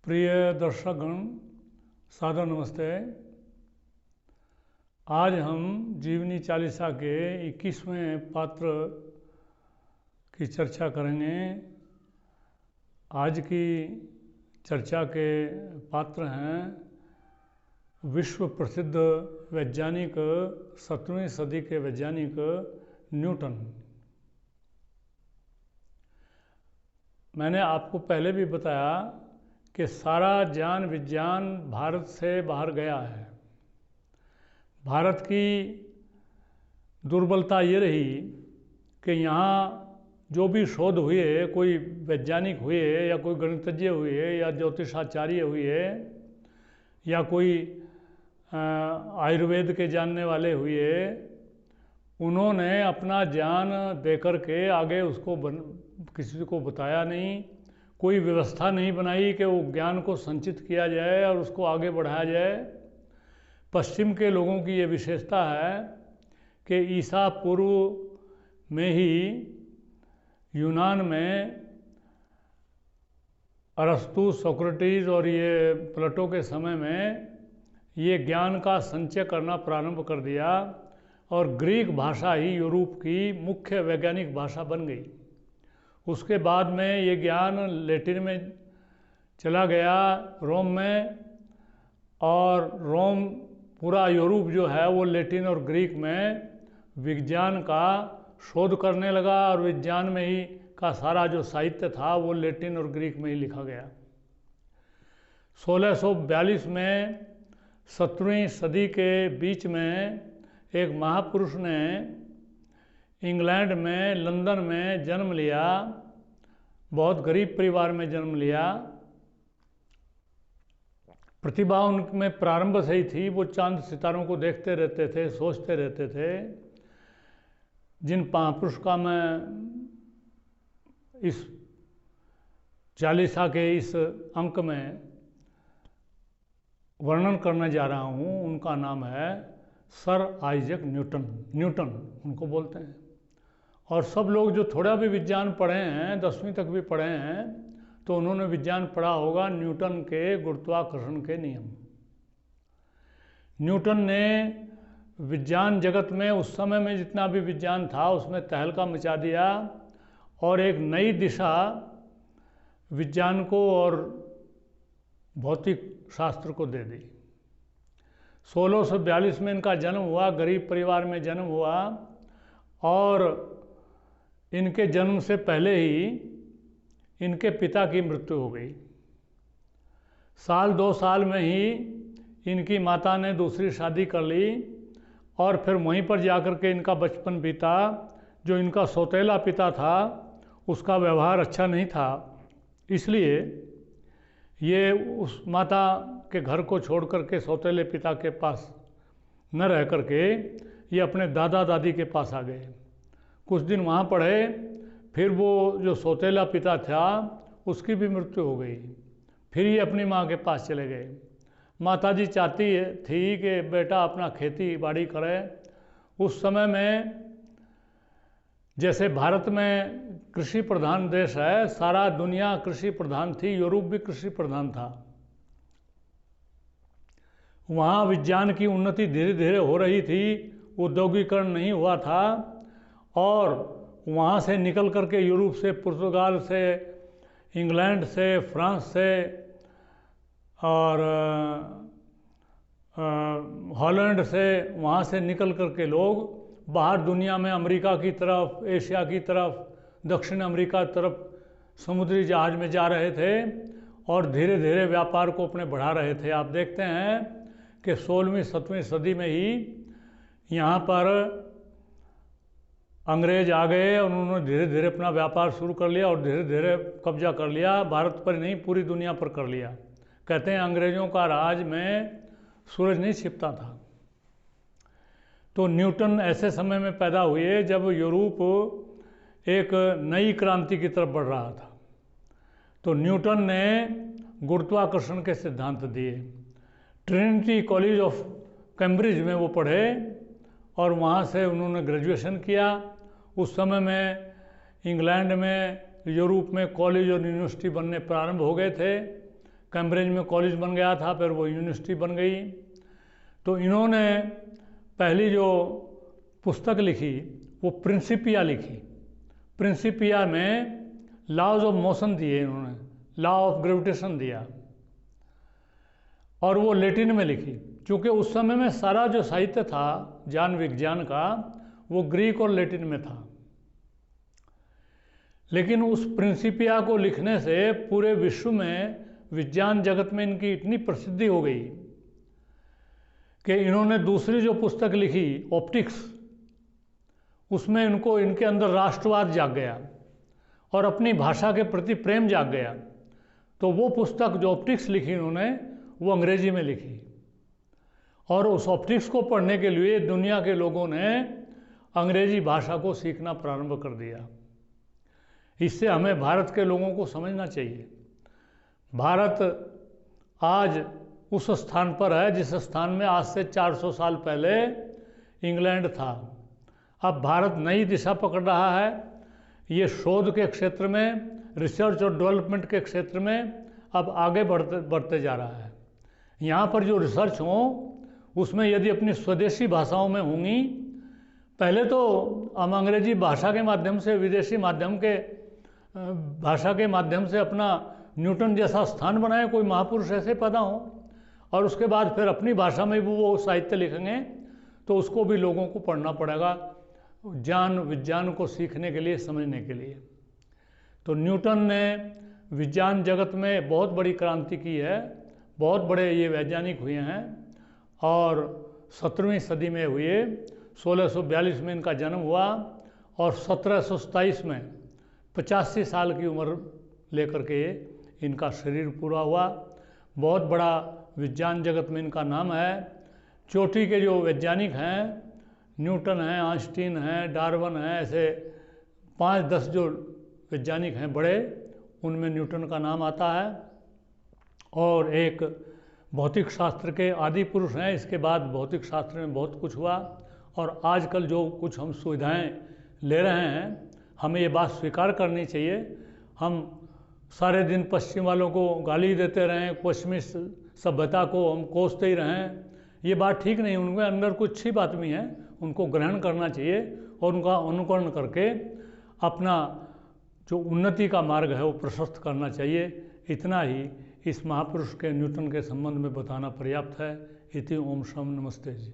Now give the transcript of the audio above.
प्रिय दर्शकगण, सादर नमस्ते। आज हम जीवनी चालीसा के 21वें पात्र की चर्चा करेंगे। आज की चर्चा के पात्र हैं विश्व प्रसिद्ध वैज्ञानिक 17वीं सदी के वैज्ञानिक न्यूटन। मैंने आपको पहले भी बताया कि सारा ज्ञान विज्ञान भारत से बाहर गया है। भारत की दुर्बलता ये रही कि यहाँ जो भी शोध हुए, कोई वैज्ञानिक हुए या कोई गणितज्ञ हुए या ज्योतिषाचार्य हुए या कोई आयुर्वेद के जानने वाले हुए, उन्होंने अपना ज्ञान देकर के आगे उसको किसी को बताया नहीं। कोई व्यवस्था नहीं बनाई कि वो ज्ञान को संचित किया जाए और उसको आगे बढ़ाया जाए। पश्चिम के लोगों की ये विशेषता है कि ईसा पूर्व में ही यूनान में अरस्तु, सोक्रेटिस और ये प्लेटो के समय में ये ज्ञान का संचय करना प्रारंभ कर दिया और ग्रीक भाषा ही यूरोप की मुख्य वैज्ञानिक भाषा बन गई। उसके बाद में ये ज्ञान लैटिन में चला गया, रोम में, और रोम पूरा यूरोप जो है वो लैटिन और ग्रीक में विज्ञान का शोध करने लगा और विज्ञान में ही का सारा जो साहित्य था वो लैटिन और ग्रीक में ही लिखा गया। 1642 में 17वीं सदी के बीच में एक महापुरुष ने इंग्लैंड में, लंदन में जन्म लिया। बहुत गरीब परिवार में जन्म लिया। प्रतिभा उनमें प्रारंभ से ही थी। वो चांद सितारों को देखते रहते थे, सोचते रहते थे। जिन महापुरुष का मैं इस चालीसा के इस अंक में वर्णन करने जा रहा हूँ, उनका नाम है सर आइजैक न्यूटन। न्यूटन उनको बोलते हैं। और सब लोग जो थोड़ा भी विज्ञान पढ़े हैं, 10वीं तक भी पढ़े हैं, तो उन्होंने विज्ञान पढ़ा होगा न्यूटन के गुरुत्वाकर्षण के नियम। न्यूटन ने विज्ञान जगत में उस समय में जितना भी विज्ञान था उसमें तहलका मचा दिया और एक नई दिशा विज्ञान को और भौतिक शास्त्र को दे दी। 1642 में इनका जन्म हुआ, गरीब परिवार में जन्म हुआ, और इनके जन्म से पहले ही इनके पिता की मृत्यु हो गई। 2 साल में ही इनकी माता ने दूसरी शादी कर ली और फिर वहीं पर जाकर के इनका बचपन बीता। जो इनका सौतेला पिता था उसका व्यवहार अच्छा नहीं था, इसलिए ये उस माता के घर को छोड़ करके सौतेले पिता के पास न रह करके ये अपने दादा दादी के पास आ गए। कुछ दिन वहाँ पढ़े, फिर वो जो सौतेला पिता था उसकी भी मृत्यु हो गई। फिर ये अपनी माँ के पास चले गए। माताजी चाहती थी कि बेटा अपना खेती बाड़ी करे। उस समय में जैसे भारत में कृषि प्रधान देश है, सारा दुनिया कृषि प्रधान थी, यूरोप भी कृषि प्रधान था। वहाँ विज्ञान की उन्नति धीरे धीरे हो रही थी, औद्योगिकरण नहीं हुआ था, और वहाँ से निकल करके यूरोप से, पुर्तगाल से, इंग्लैंड से, फ्रांस से और हॉलैंड से, वहाँ से निकल करके लोग बाहर दुनिया में अमेरिका की तरफ, एशिया की तरफ, दक्षिण अमेरिका की तरफ समुद्री जहाज में जा रहे थे और धीरे धीरे व्यापार को अपने बढ़ा रहे थे। आप देखते हैं कि 16वीं 17वीं सदी में ही यहाँ पर अंग्रेज आ गए और उन्होंने धीरे धीरे अपना व्यापार शुरू कर लिया और धीरे धीरे कब्जा कर लिया। भारत पर नहीं, पूरी दुनिया पर कर लिया। कहते हैं अंग्रेज़ों का राज में सूरज नहीं छिपता था। तो न्यूटन ऐसे समय में पैदा हुए जब यूरोप एक नई क्रांति की तरफ बढ़ रहा था। तो न्यूटन ने गुरुत्वाकर्षण के सिद्धांत दिए। ट्रिनिटी कॉलेज ऑफ कैम्ब्रिज में वो पढ़े और वहाँ से उन्होंने ग्रेजुएशन किया। उस समय में इंग्लैंड में, यूरोप में कॉलेज और यूनिवर्सिटी बनने प्रारंभ हो गए थे। कैम्ब्रिज में कॉलेज बन गया था, फिर वो यूनिवर्सिटी बन गई। तो इन्होंने पहली जो पुस्तक लिखी वो प्रिंसिपिया लिखी। प्रिंसिपिया में लॉज ऑफ मोशन दिए इन्होंने, लॉ ऑफ ग्रेविटेशन दिया, और वो लैटिन में लिखी, क्योंकि उस समय में सारा जो साहित्य था ज्ञान विज्ञान का वो ग्रीक और लैटिन में था। लेकिन उस प्रिंसिपिया को लिखने से पूरे विश्व में विज्ञान जगत में इनकी इतनी प्रसिद्धि हो गई कि इन्होंने दूसरी जो पुस्तक लिखी ऑप्टिक्स, उसमें इनको इनके अंदर राष्ट्रवाद जाग गया और अपनी भाषा के प्रति प्रेम जाग गया। तो वो पुस्तक जो ऑप्टिक्स लिखी इन्होंने वो अंग्रेजी में लिखी, और उस ऑप्टिक्स को पढ़ने के लिए दुनिया के लोगों ने अंग्रेजी भाषा को सीखना प्रारंभ कर दिया। इससे हमें भारत के लोगों को समझना चाहिए, भारत आज उस स्थान पर है जिस स्थान में आज से 400 साल पहले इंग्लैंड था। अब भारत नई दिशा पकड़ रहा है। ये शोध के क्षेत्र में, रिसर्च और डेवलपमेंट के क्षेत्र में अब आगे बढ़ते जा रहा है। यहाँ पर जो रिसर्च हो उसमें यदि अपनी स्वदेशी भाषाओं में होंगी, पहले तो हम अंग्रेजी भाषा के माध्यम से, विदेशी माध्यम के भाषा के माध्यम से अपना न्यूटन जैसा स्थान बनाए, कोई महापुरुष ऐसे पैदा हो, और उसके बाद फिर अपनी भाषा में भी वो साहित्य लिखेंगे, तो उसको भी लोगों को पढ़ना पड़ेगा ज्ञान विज्ञान को सीखने के लिए, समझने के लिए। तो न्यूटन ने विज्ञान जगत में बहुत बड़ी क्रांति की है, बहुत बड़े ये वैज्ञानिक हुए हैं, और 17वीं सदी में हुए। 1642 में इनका जन्म हुआ और 1727 में 85 साल की उम्र लेकर के इनका शरीर पूरा हुआ। बहुत बड़ा विज्ञान जगत में इनका नाम है। चोटी के जो वैज्ञानिक हैं, न्यूटन हैं, आइंस्टीन हैं, डार्विन हैं, ऐसे 5-10 जो वैज्ञानिक हैं बड़े, उनमें न्यूटन का नाम आता है। और एक भौतिक शास्त्र के आदि पुरुष हैं। इसके बाद भौतिक शास्त्र में बहुत कुछ हुआ, और आजकल जो कुछ हम सुविधाएं ले रहे हैं, हमें ये बात स्वीकार करनी चाहिए। हम सारे दिन पश्चिम वालों को गाली देते रहें, पश्चिमी सभ्यता को हम कोसते ही रहें, ये बात ठीक नहीं। उनके अंदर कुछ अच्छी बात भी हैं, उनको ग्रहण करना चाहिए और उनका अनुकरण करके अपना जो उन्नति का मार्ग है वो प्रशस्त करना चाहिए। इतना ही इस महापुरुष के न्यूटन के संबंध में बताना पर्याप्त है। इति ओम शम नमस्ते जी।